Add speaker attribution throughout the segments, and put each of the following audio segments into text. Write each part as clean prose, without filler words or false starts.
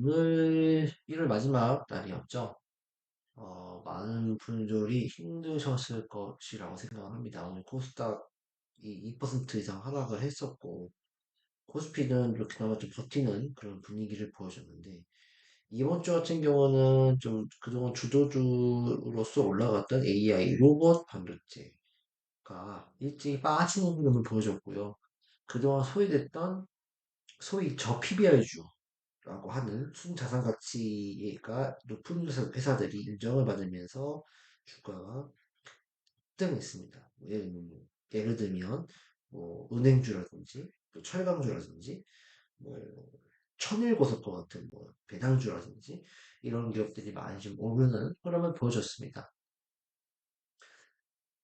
Speaker 1: 오늘 1월 마지막 날이었죠. 많은 분들이 힘드셨을 것이라고 생각을 합니다. 오늘 코스닥이 2% 이상 하락을 했었고, 코스피는 이렇게 그나마 좀 버티는 그런 분위기를 보여줬는데, 이번 주 같은 경우는 좀 그동안 주도주로서 올라갔던 AI 로봇 반도체가 일찍 빠지는 흐름을 보여줬고요. 그동안 소외됐던 소위 저PBR주, 라고 하는 순자산 가치가 높은 회사들이 인정을 받으면서 주가가 급등했습니다. 예를 들면 뭐 은행주라든지 또 철강주라든지 뭐 천일고속도 같은 뭐 배당주라든지 이런 기업들이 많이 좀 오르는 흐름을 보여줬습니다.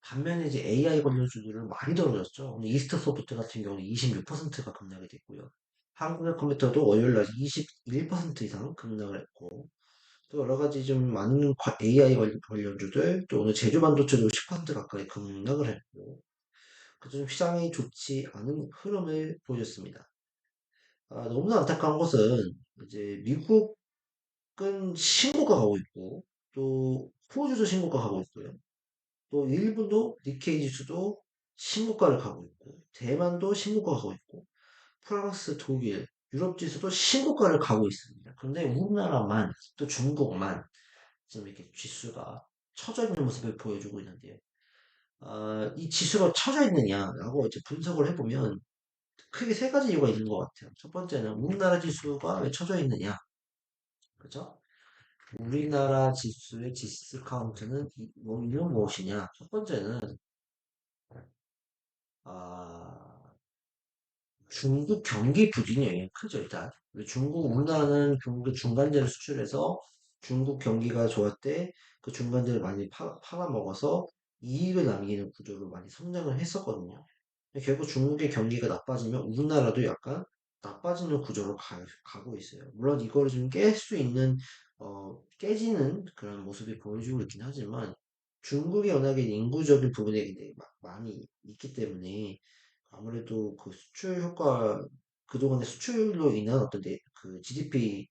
Speaker 1: 반면에 이제 AI 관련주들은 많이 떨어졌죠. 오늘 이스트 소프트 같은 경우는 26%가 급락이 됐고요. 한국의 컴퓨터도 월요일날 21% 이상 급락을 했고, 또 여러 가지 좀 많은 AI 관련주들, 또 오늘 제조 반도체도 10% 가까이 급락을 했고, 그중 시장이 좋지 않은 흐름을 보여줬습니다. 너무나 안타까운 것은 이제 미국은 신고가 가고 있고, 또 호주도 신고가 가고 있고요. 또 일본도 니케이 지수도 신고가를 가고 있고, 대만도 신고가 가고 있고, 프랑스, 독일, 유럽 지수도 신고가를 가고 있습니다. 그런데 우리나라만, 또 중국만 지금 이렇게 지수가 처져 있는 모습을 보여주고 있는데요. 이 지수가 처져 있느냐라고 이제 분석을 해보면 크게 세 가지 이유가 있는 것 같아요. 첫 번째는 우리나라 지수가 왜 처져 있느냐, 그죠? 우리나라 지수의 지수 카운트는 이건 무엇이냐? 첫 번째는 아, 중국 경기 부진이 영향이 크죠, 일단. 우리나라는 중국의 중간재를 수출해서 중국 경기가 좋을 때 그 중간재를 많이 팔아먹어서 이익을 남기는 구조로 많이 성장을 했었거든요. 근데 결국 중국의 경기가 나빠지면 우리나라도 약간 나빠지는 구조로 가고 있어요. 물론 이거를 좀 깰 수 있는, 깨지는 그런 모습이 보여주고 있긴 하지만 중국이 워낙에 인구적인 부분에 굉장히 많이 있기 때문에 아무래도 그 수출 효과, 그동안의 수출로 인한 그 GDP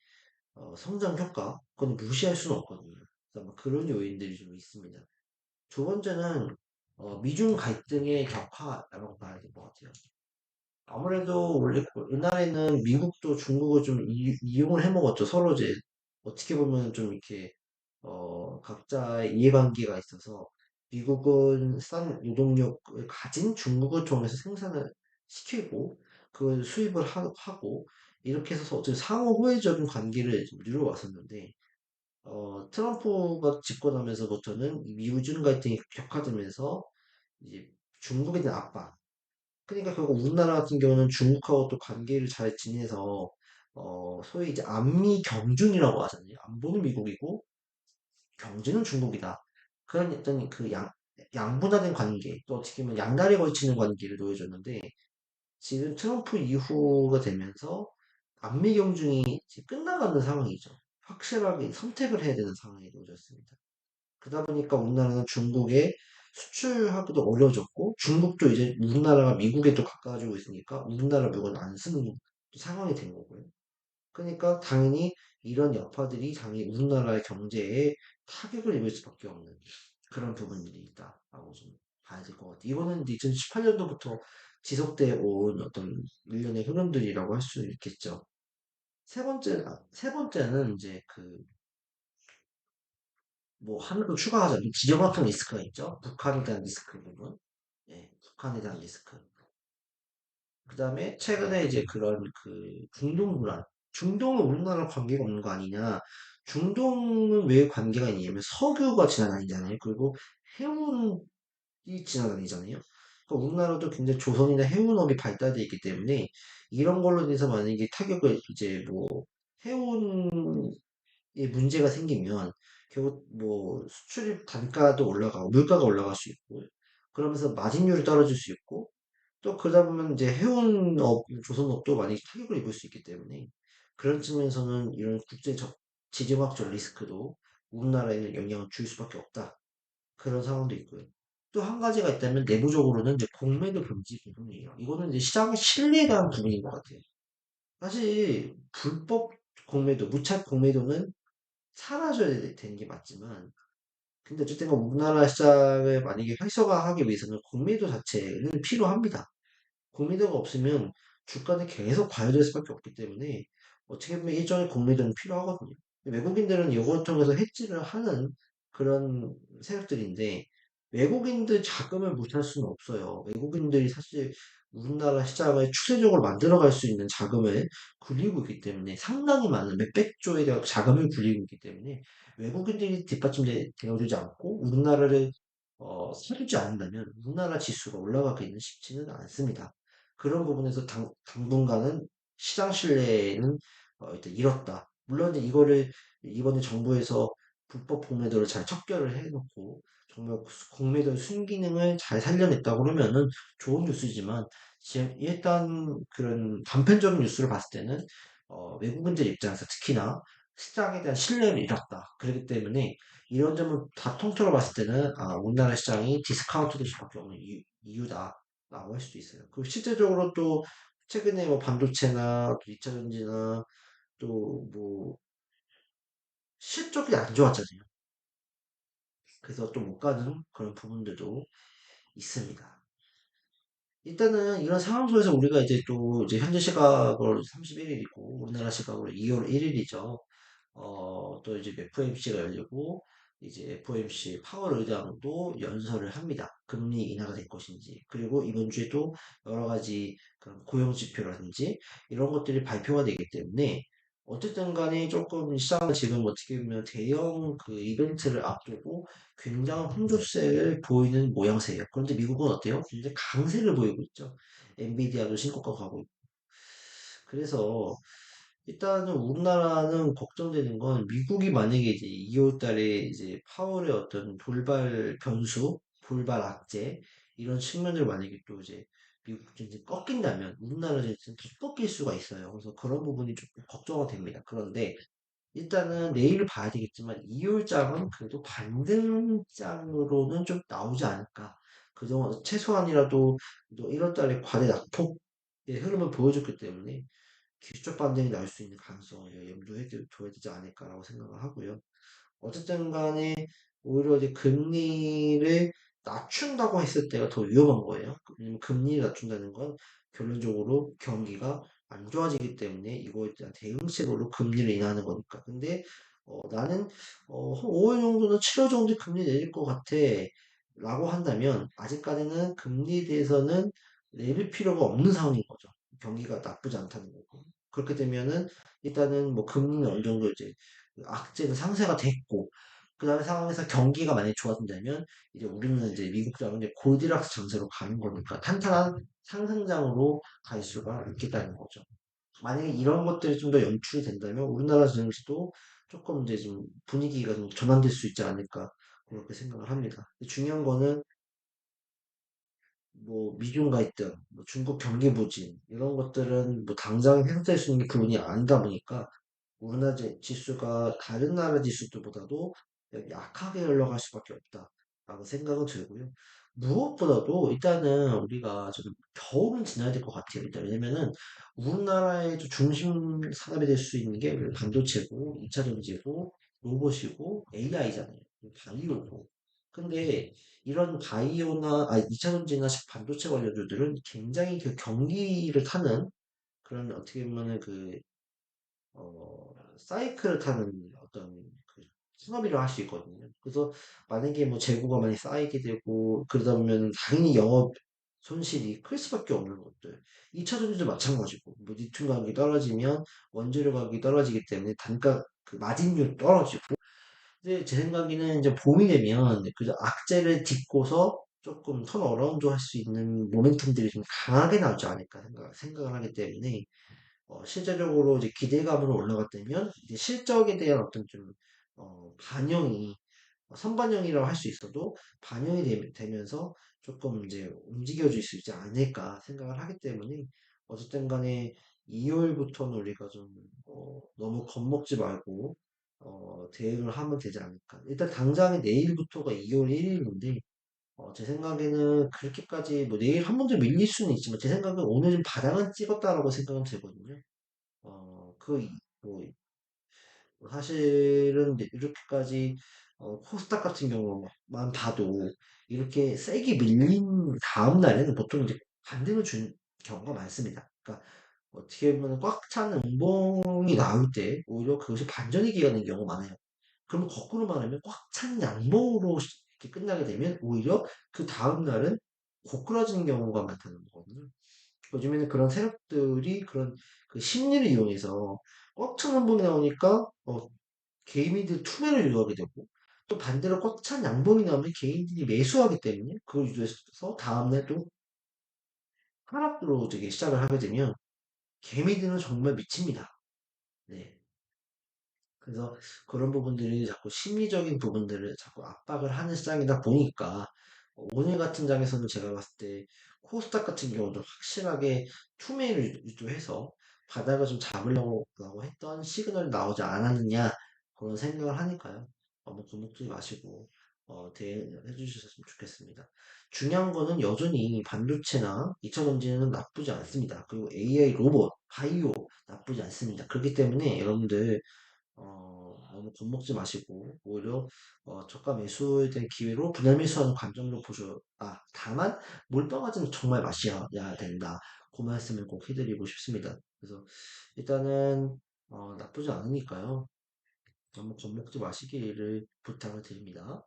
Speaker 1: 성장 효과, 그건 무시할 수는 없거든요. 그래서 아마 그런 요인들이 좀 있습니다. 두 번째는 미중 갈등의 격화라고 봐야 될 것 같아요. 아무래도 원래 옛날에는 미국도 중국을 좀 이용을 해먹었죠. 서로 이제 어떻게 보면 좀 이렇게 각자의 이해관계가 있어서 미국은 싼 노동력을 가진 중국을 통해서 생산을 시키고 그걸 수입을 하고 이렇게 해서 어떻게 상호 호혜적인 관계를 좀 이루어왔었는데 트럼프가 집권하면서부터는 이 미중 갈등이 격화되면서 이제 중국에 대한 압박. 그러니까 결국 우리나라 같은 경우는 중국하고 또 관계를 잘 지내서 소위 이제 안미 경중이라고 하잖아요. 안보는 미국이고 경제는 중국이다. 그런 어떤 그 양분화된 관계, 또 어떻게 보면 양다리에 걸치는 관계를 놓여줬는데 지금 트럼프 이후가 되면서 안미 경중이 이제 끝나가는 상황이죠. 확실하게 선택을 해야 되는 상황이 놓여졌습니다. 그러다 보니까 우리나라는 중국에 수출하기도 어려워졌고 중국도 이제 우리나라가 미국에 또 가까워지고 있으니까 우리나라 물건 안 쓰는 상황이 된 거고요. 그러니까 당연히 이런 여파들이 당연히 우리나라의 경제에 타격을 입을 수밖에 없는 그런 부분들이 있다라고 좀 봐야 될 것 같아요. 이거는 2018년도부터 지속돼 온 어떤 일련의 흐름들이라고 할 수 있겠죠. 세 번째는 이제 뭐 하나 더 추가하자면 지정학적 리스크가 있죠. 북한에 대한 리스크 부분. 예, 북한에 대한 리스크. 그 다음에 최근에 이제 그런 중동 불안. 중동은 우리나라 관계가 없는 거 아니냐. 중동은 왜 관계가 있냐면 석유가 지나다니잖아요. 그리고 해운이 지나다니잖아요. 그러니까 우리나라도 굉장히 조선이나 해운업이 발달되어 있기 때문에 이런 걸로 인해서 만약에 타격을 이제 뭐 해운에 문제가 생기면 결국 뭐 수출 단가도 올라가고 물가가 올라갈 수 있고 그러면서 마진율이 떨어질 수 있고 또 그러다 보면 이제 해운업, 조선업도 많이 타격을 입을 수 있기 때문에 그런 측면에서는 이런 국제적 지정학적 리스크도 우리나라에는 영향을 줄 수밖에 없다. 그런 상황도 있고요. 또 한 가지가 있다면 내부적으로는 이제 공매도 금지 부분이에요. 이거는 이제 시장의 신뢰에 대한 부분인 것 같아요. 사실 불법 공매도, 무차익 공매도는 사라져야 되는 게 맞지만, 근데 어쨌든 우리나라 시장을 만약에 활성화하기 위해서는 공매도 자체는 필요합니다. 공매도가 없으면 주가는 계속 과열될 수밖에 없기 때문에 어떻게 보면 일종의 공매도는 필요하거든요. 외국인들은 이걸 통해서 해지를 하는 그런 세력들인데 외국인들 자금을 무시할 수는 없어요. 외국인들이 사실 우리나라 시장을 추세적으로 만들어갈 수 있는 자금을 굴리고 있기 때문에 상당히 많은 몇백 조에 대한 자금을 굴리고 있기 때문에 외국인들이 뒷받침되어주지 않고 우리나라를 사주지 않는다면 우리나라 지수가 올라가기는 쉽지는 않습니다. 그런 부분에서 당분간은 시장 신뢰는 일단 잃었다. 물론 이제 이거를 이번에 정부에서 불법 공매도를 잘 척결을 해놓고 정말 공매도의 순기능을 잘 살려냈다고 그러면은 좋은 뉴스지만 지금 일단 그런 단편적인 뉴스를 봤을 때는 외국인들 입장에서 특히나 시장에 대한 신뢰를 잃었다. 그렇기 때문에 이런 점을 다 통틀어 봤을 때는 우리나라 시장이 디스카운트 될 수밖에 없는 이유다. 라고 할 수도 있어요. 그 실제적으로 또 최근에 뭐 반도체나 또 2차 전지나 또 뭐 실적이 안 좋았잖아요. 그래서 또 못 가는 그런 부분들도 있습니다. 일단은 이런 상황 속에서 우리가 이제 또 이제 현재 시각으로 31일이고 우리나라 시각으로 2월 1일이죠. 또 이제 FOMC가 열리고 이제 FOMC 파월 의장도 연설을 합니다. 금리 인하가 될 것인지 그리고 이번 주에도 여러 가지 그런 고용 지표라든지 이런 것들이 발표가 되기 때문에 어쨌든 간에 조금 시장은 지금 어떻게 보면 대형 그 이벤트를 앞두고 굉장한 혼조세를 보이는 모양새예요. 그런데 미국은 어때요? 굉장히 강세를 보이고 있죠. 엔비디아도 신고가 가고 있고. 그래서 일단은 우리나라는 걱정되는 건 미국이 만약에 이제 2월 달에 이제 파월의 어떤 돌발 변수, 돌발 악재 이런 측면을 만약에 또 이제 미국이 이제 꺾인다면 우리나라는 이제 더 꺾일 수가 있어요. 그래서 그런 부분이 조금 걱정이 됩니다. 그런데 일단은 내일 봐야 되겠지만 2월장은 그래도 반등장으로는 좀 나오지 않을까. 그동안 최소한이라도 1월 달에 과대 낙폭의 흐름을 보여줬기 때문에 기술적 반등이 나올 수 있는 가능성을 염두에 둬야 되지 않을까라고 생각을 하고요. 어쨌든 간에 오히려 이제 금리를 낮춘다고 했을 때가 더 위험한 거예요. 왜냐면 금리를 낮춘다는 건 결론적으로 경기가 안 좋아지기 때문에 이거에 대한 대응책으로 금리를 인하하는 거니까. 근데 나는 한 5월 정도는 7월 정도 금리 내릴 것 같아 라고 한다면 아직까지는 금리에 대해서는 내릴 필요가 없는 상황인 거죠. 경기가 나쁘지 않다는 거고. 그렇게 되면은 일단은 뭐 금리는 어느 정도 이제 그 악재는 상쇄가 됐고 그 다음에 상황에서 경기가 만약에 좋아진다면 이제 우리는 이제 미국장은 이제 골디락스 장세로 가는 거니까 탄탄한 상승장으로 갈 수가 있겠다는 거죠. 만약에 이런 것들이 좀 더 연출이 된다면 우리나라 증시도 조금 이제 좀 분위기가 좀 전환될 수 있지 않을까 그렇게 생각을 합니다. 중요한 거는 뭐 미중 갈등, 뭐 중국 경기 부진 이런 것들은 뭐 당장 해소될 수 있는 부분이 아니다 보니까 우리나라 지수가 다른 나라 지수들보다도 약하게 흘러갈 수밖에 없다라고 생각은 들고요. 무엇보다도 일단은 우리가 좀 겨울은 지나야 될 것 같아요. 일단 왜냐면은 우리나라의 좀 중심 산업이 될 수 있는 게 반도체고, 2차 전지고, 로봇이고, AI잖아요. 바이오고. 근데 이런 바이오나, 2차 전지나 반도체 관련주들은 굉장히 그 경기를 타는 그런 어떻게 보면은 사이클을 타는 어떤 그 산업이라고 할 수 있거든요. 그래서 만약에 뭐 재고가 많이 쌓이게 되고 그러다 보면 당연히 영업 손실이 클 수밖에 없는 것들. 2차 전지도 마찬가지고 뭐 리튬 가격이 떨어지면 원재료 가격이 떨어지기 때문에 단가 그 마진율 떨어지고. 근데 제 생각에는 이제 봄이 되면 그 악재를 딛고서 조금 턴어라운드 할 수 있는 모멘텀들이 좀 강하게 나오지 않을까 생각을 하기 때문에 실제적으로 이제 기대감으로 올라갔다면 이제 실적에 대한 어떤 좀 반영이 선반영이라고 할 수 있어도 반영이 되면서 조금 이제 움직여질 수 있지 않을까 생각을 하기 때문에 어쨌든 간에 2월부터는 우리가 좀 너무 겁먹지 말고 대응을 하면 되지 않을까. 일단 당장에 내일부터가 2월 1일인데 제 생각에는 그렇게까지 뭐 내일 한 번 더 밀릴 수는 있지만 제 생각은 오늘 좀 바닥은 찍었다라고 생각은 들거든요. 그, 뭐, 사실은 이제 이렇게까지 코스닥 같은 경우만 봐도 이렇게 세게 밀린 다음 날에는 보통 이제 반등을 준 경우가 많습니다. 그러니까 어떻게 보면 꽉 찬 음봉이 나올 때 오히려 그것이 반전이 기하는 경우가 많아요. 그러면 거꾸로 말하면 꽉 찬 양봉으로 이렇게 끝나게 되면 오히려 그 다음 날은 고꾸라지는 경우가 많다는 거거든요. 요즘에는 그런 세력들이 그런 그 심리를 이용해서 꽉 찬 음봉이 나오니까 개미들 투매를 유도하게 되고 또 반대로 꽉 찬 양봉이 나오면 개인들이 매수하기 때문에 그걸 유도해서 다음날 또 하락으로 되게 시작을 하게 되면 개미들은 정말 미칩니다. 네. 그래서 그런 부분들이 자꾸 심리적인 부분들을 자꾸 압박을 하는 시장이다 보니까 오늘 같은 장에서는 제가 봤을 때 코스닥 같은 경우도 확실하게 투매를 유도해서 바닥을 좀 잡으려고 했던 시그널이 나오지 않았느냐 그런 생각을 하니까요. 너무 겁먹지 마시고 대응해 주셨으면 좋겠습니다. 중요한 거는 여전히 반도체나 2차전지는 나쁘지 않습니다. 그리고 AI 로봇, 바이오 나쁘지 않습니다. 그렇기 때문에 여러분들 너무 겁먹지 마시고, 오히려, 저가 매수에 대한 기회로 분할 매수하는 관점으로 다만, 몰빵하지는 정말 마셔야 된다. 그 말씀을 꼭 해드리고 싶습니다. 그래서, 일단은, 나쁘지 않으니까요. 너무 겁먹지 마시기를 부탁을 드립니다.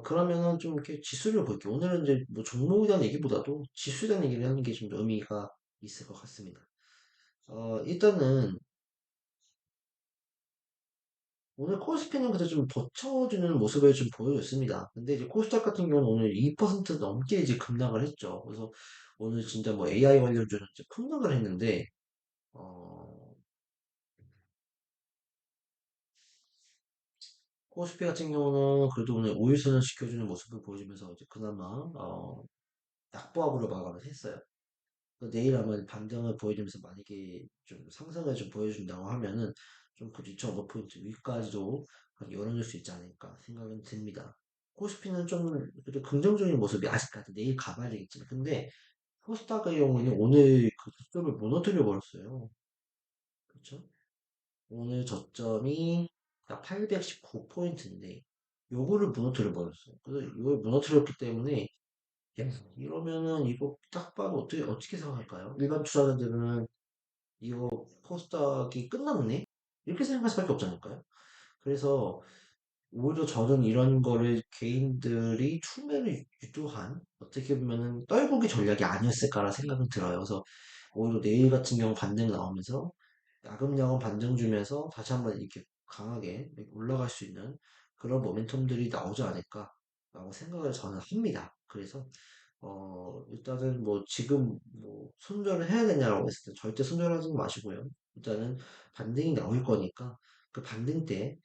Speaker 1: 그러면은 좀 이렇게 지수를 볼게요. 오늘은 이제 뭐 종목에 대한 얘기보다도 지수에 대한 얘기를 하는 게 좀 의미가 있을 것 같습니다. 일단은, 오늘 코스피는 그래도 좀 버텨주는 모습을 좀 보여줬습니다. 근데 이제 코스닥 같은 경우는 오늘 2% 넘게 이제 급락을 했죠. 그래서 오늘 진짜 뭐 AI 관련주는 이제 폭락을 했는데, 어, 코스피 같은 경우는 그래도 오늘 5일선을 지켜주는 모습을 보여주면서 이제 그나마, 약보합으로 마감을 했어요. 내일 아마 반등을 보여주면서 만약에 좀 상승을 좀 보여준다고 하면은 좀 그 2,500포인트 위까지도 열어줄 수 있지 않을까 생각은 듭니다. 코스피는 좀 그래도 긍정적인 모습이 아직까지 내일 가봐야 되겠지만 근데 코스닥의 경우는 오늘 그 저점을 무너뜨려 버렸어요. 그렇죠? 오늘 저점이 819포인트인데 요거를 무너뜨려 버렸어요. 그래서 이걸 무너뜨렸기 때문에 야, 이러면은 이거 딱 봐도 어떻게 생각할까요? 일반 투자자들은 이거 코스닥이 끝났네? 이렇게 생각할 수밖에 없지 않을까요? 그래서 오히려 저는 이런 거를 개인들이 투매를 유도한 어떻게 보면은 떨구기 전략이 아니었을까라 생각은 들어요. 그래서 오히려 내일 같은 경우 반등 나오면서 야금야금 반등 주면서 다시 한번 이렇게 강하게 올라갈 수 있는 그런 모멘텀들이 나오지 않을까라고 생각을 저는 합니다. 그래서 일단은 뭐 지금 뭐 손절을 해야 되냐라고 했을 때 절대 손절하지 마시고요. 일단은 반등이 나올 거니까 그 반등 때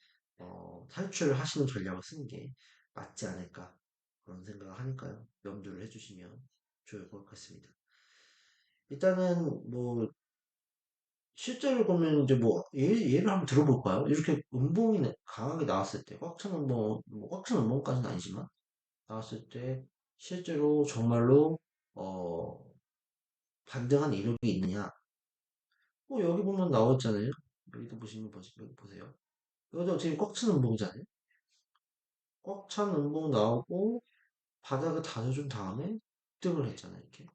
Speaker 1: 탈출을 하시는 전략을 쓰는 게 맞지 않을까 그런 생각을 하니까요. 염두를 해주시면 좋을 것 같습니다. 일단은 뭐 실제로 보면 이제 뭐 예를 한번 들어볼까요? 이렇게 음봉이 강하게 나왔을 때 꽉 찬 음봉, 꽉 찬 음봉까지는 아니지만 나왔을 때 실제로 정말로 어 반등한 이력이 있느냐? 여기 보면 나와 있잖아요. 여기도 보시면 여기 보세요. 여기도 지금 꽉 찬 음봉이잖아요. 꽉 찬 음봉 나오고 바닥을 다져준 다음에 등을 했잖아요. 이렇게.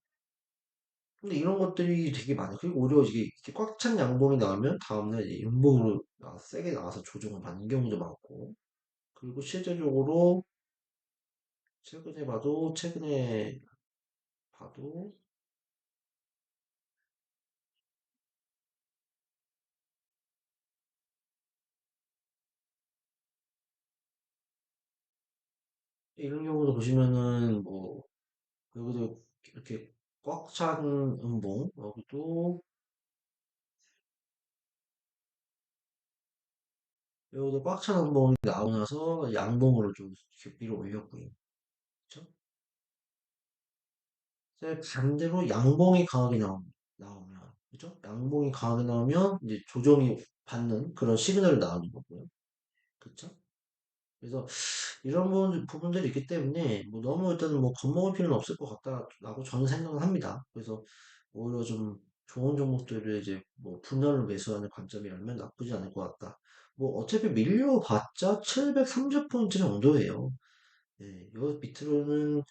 Speaker 1: 근데 이런 것들이 되게 많아요. 그리고 오히려 이게 이렇게 꽉 찬 양봉이 나오면 다음날 이제 음봉으로 세게 나와서 조정을 받는 경우도 많고 그리고 실제적으로 최근에 봐도 이런 경우도 보시면은 뭐 여기도 이렇게 꽉 찬 음봉 여기도 꽉 찬 음봉이 나오고 나서 양봉으로 좀 이렇게 밀어 올렸고요. 그쵸? 이제 반대로 양봉이 강하게 나오면 그죠? 양봉이 강하게 나오면 이제 조정이 받는 그런 시그널이 나오는 거고요. 그쵸? 그래서 이런 부분들이 있기 때문에 뭐 너무 일단은 뭐 겁먹을 필요는 없을 것 같다라고 저는 생각을 합니다. 그래서 오히려 좀 좋은 종목들을 이제 뭐 분할로 매수하는 관점이라면 나쁘지 않을 것 같다. 뭐 어차피 밀려봤자 730포인트 정도예요. 예, 요 밑으로는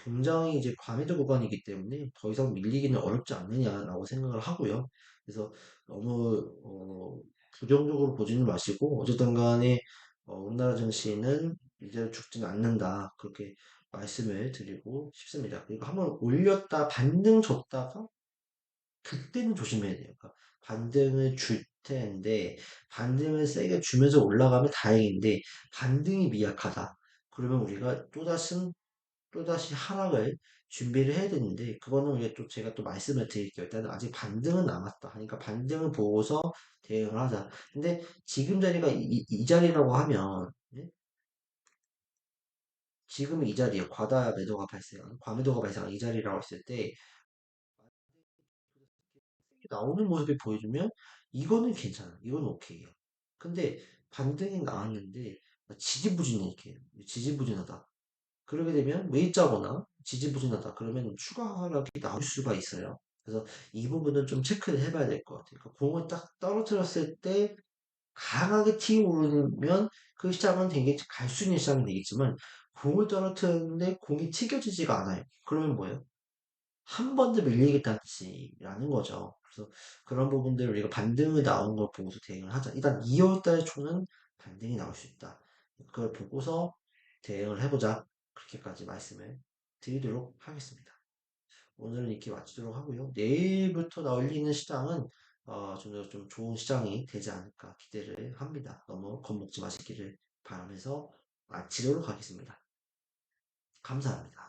Speaker 1: 굉장히 이제 과매도 구간이기 때문에 더 이상 밀리기는 어렵지 않느냐라고 생각을 하고요. 그래서 너무 부정적으로 보지는 마시고 어쨌든 간에 우리나라 증시는 이대로 죽지는 않는다. 그렇게 말씀을 드리고 싶습니다. 그리고 한번 올렸다 반등 줬다가 그때는 조심해야 돼요. 그러니까 반등을 줄 텐데 반등을 세게 주면서 올라가면 다행인데 반등이 미약하다. 그러면 우리가 또다시 하락을 준비를 해야 되는데 그거는 우리가 또 제가 또 말씀을 드릴게요. 일단은 아직 반등은 남았다. 그러니까 반등을 보고서 대응을 하자. 근데 지금 자리가 이 자리라고 하면 네? 지금 이 자리에 과매도가 발생한 이 자리라고 했을 때 나오는 모습이 보여주면 이거는 괜찮아. 이건 오케이요. 근데 반등이 나왔는데 지지부진해 이렇게 지지부진하다. 그러게 되면 매입자거나 지지부진하다. 그러면 추가 하락이 나올 수가 있어요. 그래서 이 부분은 좀 체크를 해봐야 될 것 같아요. 그러니까 공을 딱 떨어뜨렸을 때 강하게 튀어오르면 그 시장은 되게 갈 수 있는 시장이 되겠지만 공을 떨어뜨렸는데 공이 튀겨지지가 않아요. 그러면 뭐예요? 한 번 더 밀리겠다는 뜻이라는 거죠. 그래서 그런 부분들을 우리가 반등을 나온 걸 보고서 대응을 하자. 일단 2월 달 초는 반등이 나올 수 있다. 그걸 보고서 대응을 해보자. 그렇게까지 말씀을 드리도록 하겠습니다. 오늘은 이렇게 마치도록 하고요. 내일부터 열리는 시장은 좀 좋은 시장이 되지 않을까 기대를 합니다. 너무 겁먹지 마시기를 바라면서 마치도록 하겠습니다. 감사합니다.